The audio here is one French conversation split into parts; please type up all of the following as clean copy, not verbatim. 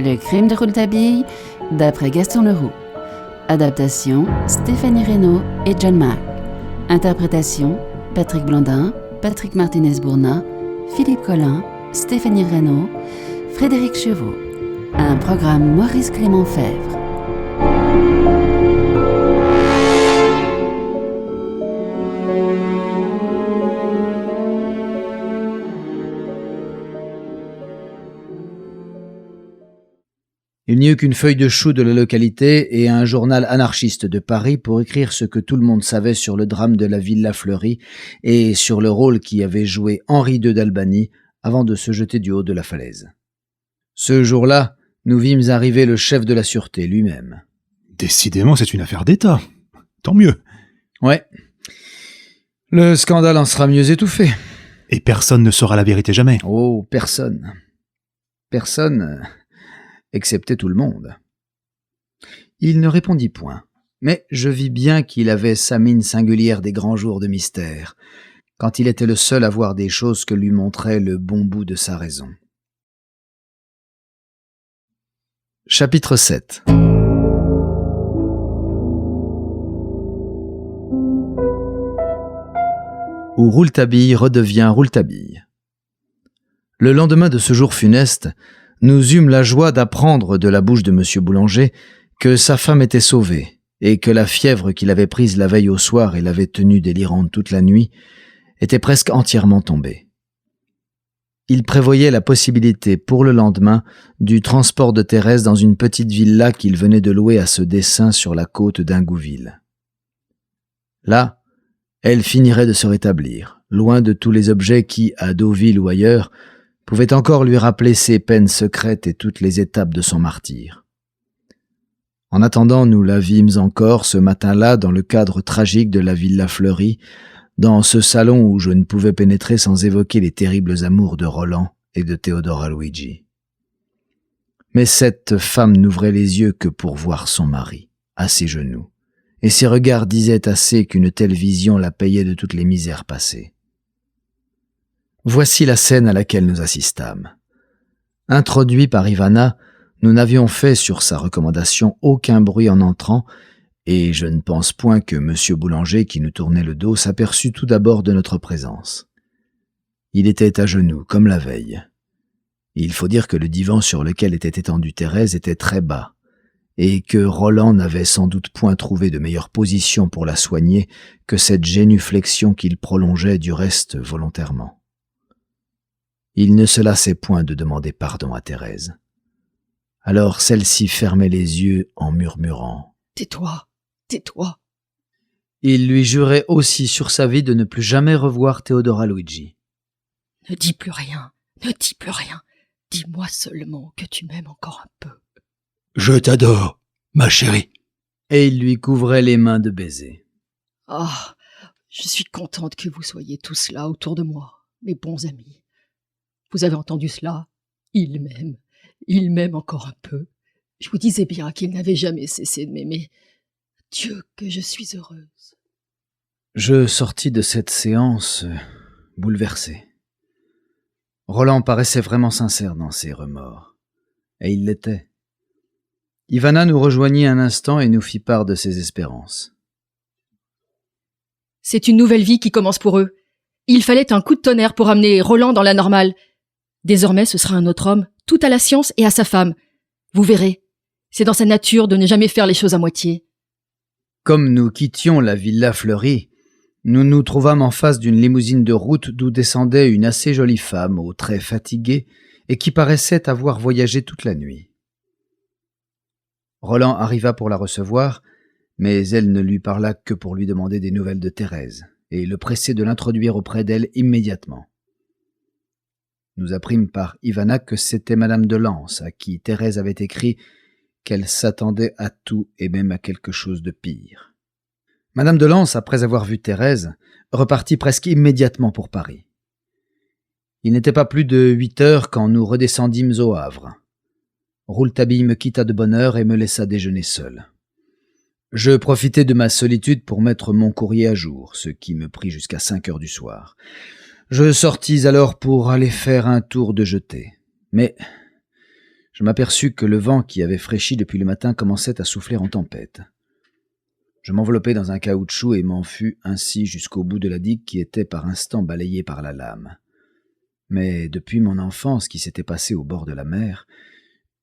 Le crime de Rouletabille, d'après Gaston Leroux. Adaptation, Stéphanie Reynaud et John Mack. Interprétation, Patrick Blandin, Patrick Martinez-Bourna, Philippe Collin, Stéphanie Reynaud, Frédéric Chevaux. Un programme Maurice Clément Fèvre. Il n'y eut qu'une feuille de chou de la localité et un journal anarchiste de Paris pour écrire ce que tout le monde savait sur le drame de la Villa Fleury et sur le rôle qu'y avait joué Henri II d'Albanie avant de se jeter du haut de la falaise. Ce jour-là, nous vîmes arriver le chef de la sûreté lui-même. Décidément, c'est une affaire d'État. Tant mieux. Ouais. Le scandale en sera mieux étouffé. Et personne ne saura la vérité jamais. Oh, personne. Personne... excepté tout le monde. Il ne répondit point, mais je vis bien qu'il avait sa mine singulière des grands jours de mystère, quand il était le seul à voir des choses que lui montrait le bon bout de sa raison. Chapitre 7. Où Rouletabille redevient Rouletabille. Le lendemain de ce jour funeste, nous eûmes la joie d'apprendre de la bouche de M. Boulanger que sa femme était sauvée et que la fièvre qu'il avait prise la veille au soir et l'avait tenue délirante toute la nuit était presque entièrement tombée. Il prévoyait la possibilité pour le lendemain du transport de Thérèse dans une petite villa qu'il venait de louer à ce dessein sur la côte d'Ingouville. Là, elle finirait de se rétablir, loin de tous les objets qui, à Deauville ou ailleurs, pouvait encore lui rappeler ses peines secrètes et toutes les étapes de son martyre. En attendant, nous la vîmes encore ce matin-là dans le cadre tragique de la Villa Fleury, dans ce salon où je ne pouvais pénétrer sans évoquer les terribles amours de Roland et de Theodora Luigi. Mais cette femme n'ouvrait les yeux que pour voir son mari, à ses genoux, et ses regards disaient assez qu'une telle vision la payait de toutes les misères passées. Voici la scène à laquelle nous assistâmes. Introduits par Ivana, nous n'avions fait sur sa recommandation aucun bruit en entrant, et je ne pense point que M. Boulanger, qui nous tournait le dos, s'aperçut tout d'abord de notre présence. Il était à genoux, comme la veille. Il faut dire que le divan sur lequel était étendue Thérèse était très bas, et que Roland n'avait sans doute point trouvé de meilleure position pour la soigner que cette génuflexion qu'il prolongeait du reste volontairement. Il ne se lassait point de demander pardon à Thérèse. Alors celle-ci fermait les yeux en murmurant « Tais-toi, tais-toi ». Il lui jurait aussi sur sa vie de ne plus jamais revoir Theodora Luigi. « Ne dis plus rien, ne dis plus rien. Dis-moi seulement que tu m'aimes encore un peu. »« Je t'adore, ma chérie. » Et il lui couvrait les mains de baisers. « Ah, je suis contente que vous soyez tous là autour de moi, mes bons amis. Vous avez entendu cela? Il m'aime encore un peu. Je vous disais bien qu'il n'avait jamais cessé de m'aimer. Dieu, que je suis heureuse. » Je sortis de cette séance bouleversé. Roland paraissait vraiment sincère dans ses remords. Et il l'était. Ivana nous rejoignit un instant et nous fit part de ses espérances. « C'est une nouvelle vie qui commence pour eux. Il fallait un coup de tonnerre pour amener Roland dans la normale. Désormais, ce sera un autre homme, tout à la science et à sa femme. Vous verrez, c'est dans sa nature de ne jamais faire les choses à moitié. » Comme nous quittions la Villa Fleury, nous nous trouvâmes en face d'une limousine de route d'où descendait une assez jolie femme aux traits fatigués et qui paraissait avoir voyagé toute la nuit. Roland arriva pour la recevoir, mais elle ne lui parla que pour lui demander des nouvelles de Thérèse et le presser de l'introduire auprès d'elle immédiatement. Nous apprîmes par Ivana que c'était Madame de Lens à qui Thérèse avait écrit qu'elle s'attendait à tout et même à quelque chose de pire. Madame de Lens, après avoir vu Thérèse, repartit presque immédiatement pour Paris. Il n'était pas plus de 8 heures quand nous redescendîmes au Havre. Rouletabille me quitta de bonne heure et me laissa déjeuner seul. Je profitai de ma solitude pour mettre mon courrier à jour, ce qui me prit jusqu'à 5 heures du soir. Je sortis alors pour aller faire un tour de jetée. Mais Je m'aperçus que le vent qui avait fraîchi depuis le matin commençait à souffler en tempête. Je m'enveloppai dans un caoutchouc et m'en fus ainsi jusqu'au bout de la digue qui était par instants balayée par la lame. Mais depuis mon enfance qui s'était passée au bord de la mer,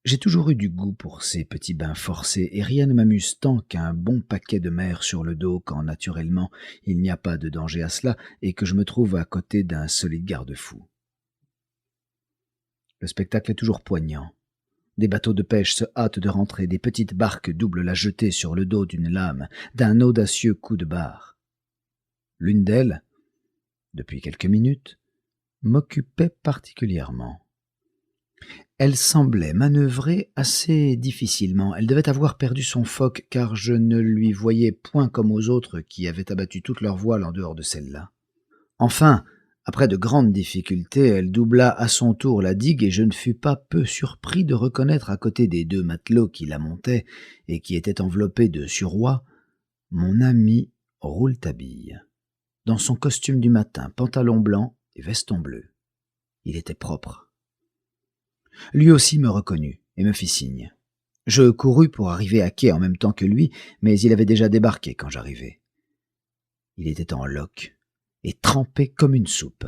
j'ai toujours eu du goût pour ces petits bains forcés et rien ne m'amuse tant qu'un bon paquet de mer sur le dos quand naturellement il n'y a pas de danger à cela et que je me trouve à côté d'un solide garde-fou. Le spectacle est toujours poignant. Des bateaux de pêche se hâtent de rentrer, des petites barques doublent la jetée sur le dos d'une lame, d'un audacieux coup de barre. L'une d'elles, depuis quelques minutes, m'occupait particulièrement. Elle semblait manœuvrer assez difficilement. Elle devait avoir perdu son foc, car je ne lui voyais point comme aux autres qui avaient abattu toutes leurs voiles en dehors de celle-là. Enfin, après de grandes difficultés, elle doubla à son tour la digue et je ne fus pas peu surpris de reconnaître à côté des 2 matelots qui la montaient et qui étaient enveloppés de suroît, mon ami Rouletabille, dans son costume du matin, pantalon blanc et veston bleu. Il était propre. Lui aussi me reconnut et me fit signe. Je courus pour arriver à quai en même temps que lui, mais il avait déjà débarqué quand j'arrivai. Il était en loques et trempé comme une soupe.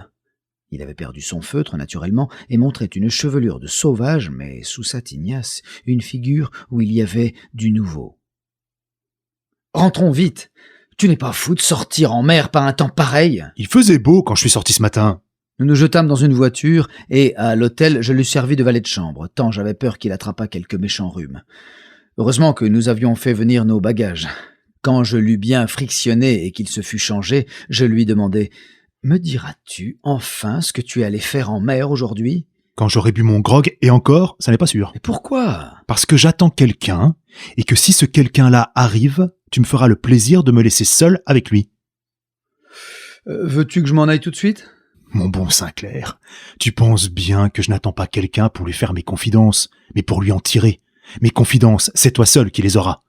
Il avait perdu son feutre, naturellement, et montrait une chevelure de sauvage, mais sous sa tignasse, une figure où il y avait du nouveau. « Rentrons vite! Tu n'es pas fou de sortir en mer par un temps pareil !» Il faisait beau quand je suis sorti ce matin. Nous nous jetâmes dans une voiture, et à l'hôtel, je lui servis de valet de chambre, tant j'avais peur qu'il attrapât quelque méchant rhume. Heureusement que nous avions fait venir nos bagages. Quand je l'eus bien frictionné et qu'il se fut changé, je lui demandai « Me diras-tu enfin ce que tu allais faire en mer aujourd'hui ?» Quand j'aurai bu mon grog, et encore, ça n'est pas sûr. Et pourquoi ? Parce que j'attends quelqu'un, et que si ce quelqu'un-là arrive, tu me feras le plaisir de me laisser seul avec lui. Veux-tu que je m'en aille tout de suite ? Mon bon Sinclair, tu penses bien que je n'attends pas quelqu'un pour lui faire mes confidences, mais pour lui en tirer. Mes confidences, c'est toi seul qui les auras.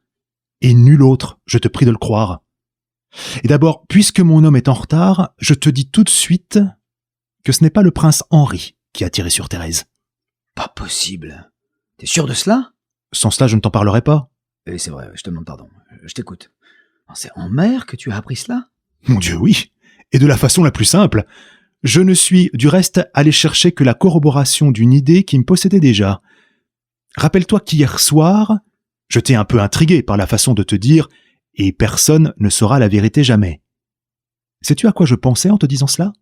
Et nul autre, je te prie de le croire. Et d'abord, puisque mon homme est en retard, je te dis tout de suite que ce n'est pas le prince Henri qui a tiré sur Thérèse. Pas possible. T'es sûr de cela ? Sans cela, je ne t'en parlerai pas. Oui, c'est vrai, je te demande pardon. Je t'écoute. C'est en mer que tu as appris cela ? Mon Dieu, oui. Et de la façon la plus simple. Je ne suis, du reste, allé chercher que la corroboration d'une idée qui me possédait déjà. Rappelle-toi qu'hier soir, je t'ai un peu intrigué par la façon de te dire « et personne ne saura la vérité jamais ». Sais-tu à quoi je pensais en te disant cela ?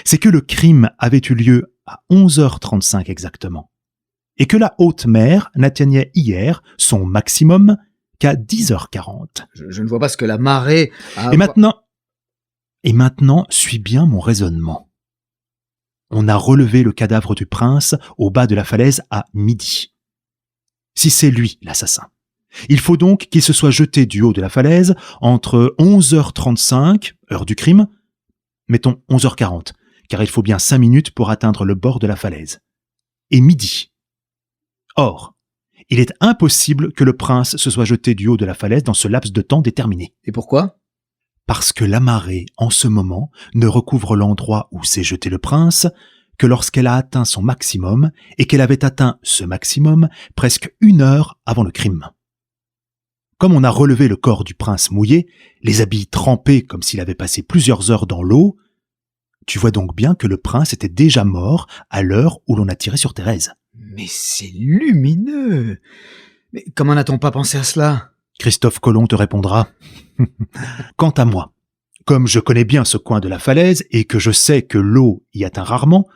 C'est que le crime avait eu lieu à 11h35 exactement, et que la haute mer n'atteignait hier son maximum qu'à 10h40. Je ne vois pas ce que la marée a... Et maintenant, suis bien mon raisonnement. On a relevé le cadavre du prince au bas de la falaise à midi. Si c'est lui l'assassin, il faut donc qu'il se soit jeté du haut de la falaise entre 11h35, heure du crime, mettons 11h40, car il faut bien 5 minutes pour atteindre le bord de la falaise, et midi. Or, il est impossible que le prince se soit jeté du haut de la falaise dans ce laps de temps déterminé. Et pourquoi ? Parce que la marée, en ce moment, ne recouvre l'endroit où s'est jeté le prince que lorsqu'elle a atteint son maximum et qu'elle avait atteint ce maximum presque 1 heure avant le crime. Comme on a relevé le corps du prince mouillé, les habits trempés comme s'il avait passé plusieurs heures dans l'eau, tu vois donc bien que le prince était déjà mort à l'heure où l'on a tiré sur Thérèse. Mais c'est lumineux ! Mais comment n'a-t-on pas pensé à cela ? Christophe Colomb te répondra. Quant à moi, comme je connais bien ce coin de la falaise et que je sais que l'eau y atteint rarement,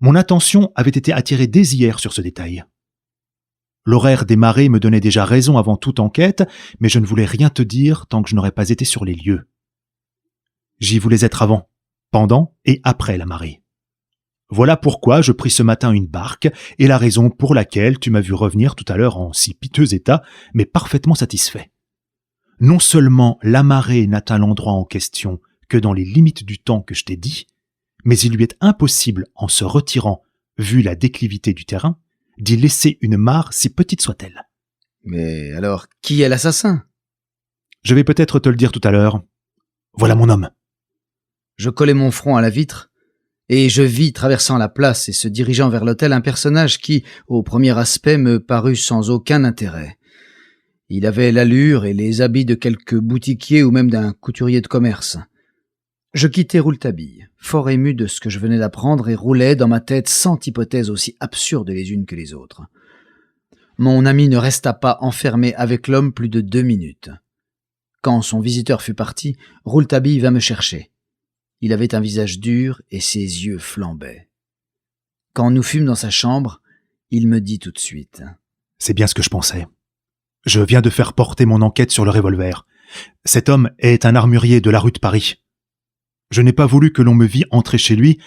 mon attention avait été attirée dès hier sur ce détail. L'horaire des marées me donnait déjà raison avant toute enquête, mais je ne voulais rien te dire tant que je n'aurais pas été sur les lieux. J'y voulais être avant, pendant et après la marée. Voilà pourquoi je pris ce matin une barque et la raison pour laquelle tu m'as vu revenir tout à l'heure en si piteux état, mais parfaitement satisfait. Non seulement la marée n'atteint l'endroit en question que dans les limites du temps que je t'ai dit, mais il lui est impossible, en se retirant, vu la déclivité du terrain, d'y laisser une mare si petite soit-elle. Mais alors, qui est l'assassin ? Je vais peut-être te le dire tout à l'heure. Voilà mon homme. Je collai mon front à la vitre Et je vis, traversant la place et se dirigeant vers l'hôtel, un personnage qui, au premier aspect, me parut sans aucun intérêt. Il avait l'allure et les habits de quelque boutiquier ou même d'un couturier de commerce. Je quittai Rouletabille, fort ému de ce que je venais d'apprendre, et roulais dans ma tête 100 hypothèses aussi absurdes les unes que les autres. Mon ami ne resta pas enfermé avec l'homme plus de 2 minutes. Quand son visiteur fut parti, Rouletabille vint me chercher. Il avait un visage dur et ses yeux flambaient. Quand nous fûmes dans sa chambre, il me dit tout de suite. « C'est bien ce que je pensais. Je viens de faire porter mon enquête sur le revolver. Cet homme est un armurier de la rue de Paris. Je n'ai pas voulu que l'on me vît entrer chez lui,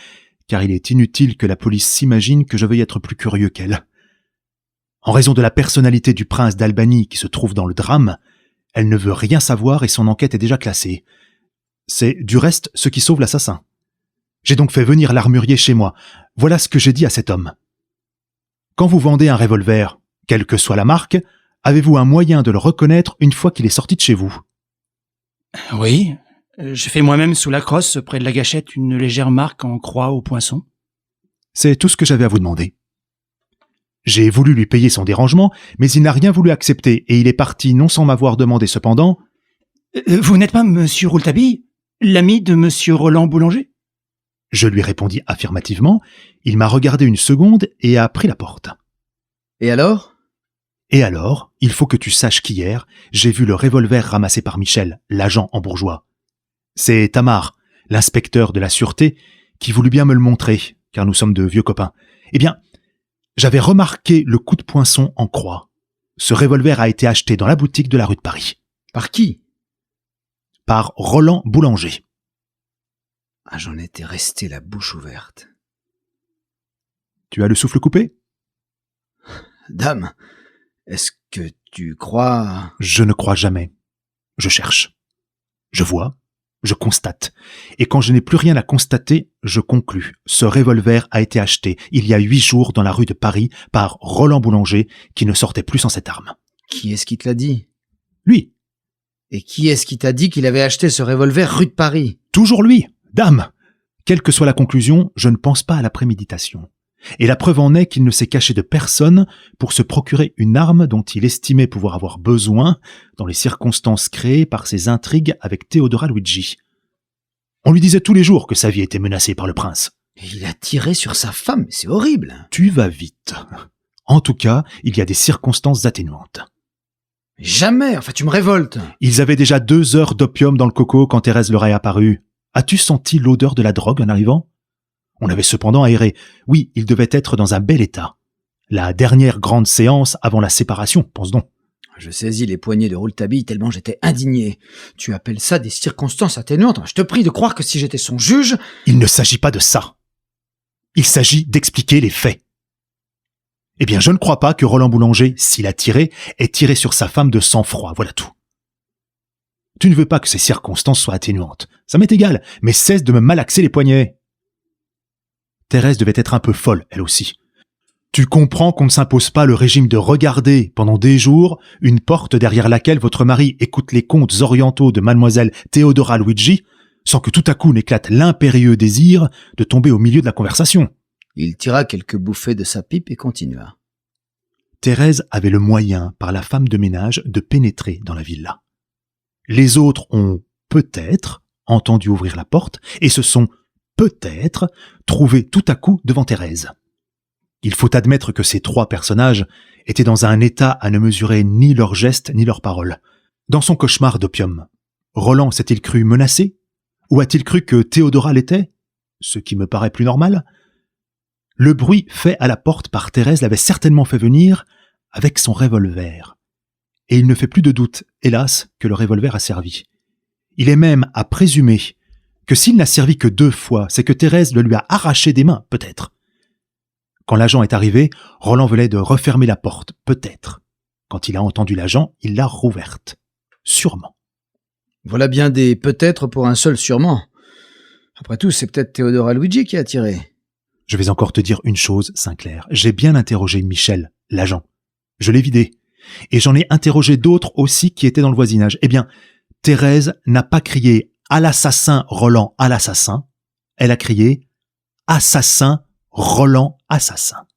car il est inutile que la police s'imagine que je veuille être plus curieux qu'elle. En raison de la personnalité du prince d'Albanie qui se trouve dans le drame, elle ne veut rien savoir et son enquête est déjà classée. C'est, du reste, ce qui sauve l'assassin. J'ai donc fait venir l'armurier chez moi. Voilà ce que j'ai dit à cet homme. Quand vous vendez un revolver, quelle que soit la marque, avez-vous un moyen de le reconnaître une fois qu'il est sorti de chez vous ? Oui, j'ai fait moi-même sous la crosse, près de la gâchette, une légère marque en croix au poinçon. C'est tout ce que j'avais à vous demander. J'ai voulu lui payer son dérangement, mais il n'a rien voulu accepter et il est parti non sans m'avoir demandé cependant « Vous n'êtes pas monsieur Rouletabille, l'ami de monsieur Roland Boulanger ?» Je lui répondis affirmativement, il m'a regardé une seconde et a pris la porte. « Et alors ?» « Et alors, il faut que tu saches qu'hier, j'ai vu le revolver ramassé par Michel, l'agent en bourgeois. C'est Tamar, l'inspecteur de la sûreté, qui voulut bien me le montrer, car nous sommes de vieux copains. Eh bien, j'avais remarqué le coup de poinçon en croix. Ce revolver a été acheté dans la boutique de la rue de Paris. » « Par qui ?»« Par Roland Boulanger. » Ah, j'en étais resté la bouche ouverte. « Tu as le souffle coupé ?»« Dame, est-ce que tu crois... » ?»« Je ne crois jamais. Je cherche. Je vois. Je constate. Et quand je n'ai plus rien à constater, je conclus. Ce revolver a été acheté il y a 8 jours dans la rue de Paris par Roland Boulanger qui ne sortait plus sans cette arme. »« Qui est-ce qui te l'a dit ?»« Lui. »« Et qui est-ce qui t'a dit qu'il avait acheté ce revolver rue de Paris ?»« Toujours lui. Dame. Quelle que soit la conclusion, je ne pense pas à la préméditation. Et la preuve en est qu'il ne s'est caché de personne pour se procurer une arme dont il estimait pouvoir avoir besoin dans les circonstances créées par ses intrigues avec Theodora Luigi. On lui disait tous les jours que sa vie était menacée par le prince. Et il a tiré sur sa femme, c'est horrible. Tu vas vite. En tout cas, il y a des circonstances atténuantes. Jamais, enfin tu me révoltes. Ils avaient déjà 2 heures d'opium dans le coco quand Thérèse leur est apparue. As-tu senti l'odeur de la drogue en arrivant ? On avait cependant aéré. Oui, il devait être dans un bel état. La dernière grande séance avant la séparation, pense donc. Je saisis les poignets de Rouletabille tellement j'étais indigné. Tu appelles ça des circonstances atténuantes ? Je te prie de croire que si j'étais son juge... Il ne s'agit pas de ça. Il s'agit d'expliquer les faits. Eh bien, je ne crois pas que Roland Boulanger, s'il a tiré, ait tiré sur sa femme de sang-froid, voilà tout. Tu ne veux pas que ces circonstances soient atténuantes. Ça m'est égal, mais cesse de me malaxer les poignets. Thérèse devait être un peu folle, elle aussi. Tu comprends qu'on ne s'impose pas le régime de regarder, pendant des jours, une porte derrière laquelle votre mari écoute les contes orientaux de mademoiselle Theodora Luigi, sans que tout à coup n'éclate l'impérieux désir de tomber au milieu de la conversation. Il tira quelques bouffées de sa pipe et continua. Thérèse avait le moyen, par la femme de ménage, de pénétrer dans la villa. Les autres ont, peut-être, entendu ouvrir la porte et se sont, peut-être, trouvés tout à coup devant Thérèse. Il faut admettre que ces 3 personnages étaient dans un état à ne mesurer ni leurs gestes ni leurs paroles. Dans son cauchemar d'opium, Roland s'est-il cru menacé ? Ou a-t-il cru que Théodora l'était ? Ce qui me paraît plus normal. Le bruit fait à la porte par Thérèse l'avait certainement fait venir avec son revolver. Et il ne fait plus de doute, hélas, que le revolver a servi. Il est même à présumer que s'il n'a servi que 2 fois, c'est que Thérèse le lui a arraché des mains, peut-être. Quand l'agent est arrivé, Roland venait de refermer la porte, peut-être. Quand il a entendu l'agent, il l'a rouverte. Sûrement. Voilà bien des peut-être pour un seul sûrement. Après tout, c'est peut-être Theodora Luigi qui a tiré. Je vais encore te dire une chose, Sinclair. J'ai bien interrogé Michel, l'agent. Je l'ai vidé. Et j'en ai interrogé d'autres aussi qui étaient dans le voisinage. Eh bien, Thérèse n'a pas crié « À l'assassin, Roland, à l'assassin ». Elle a crié « Assassin, Roland Assassin.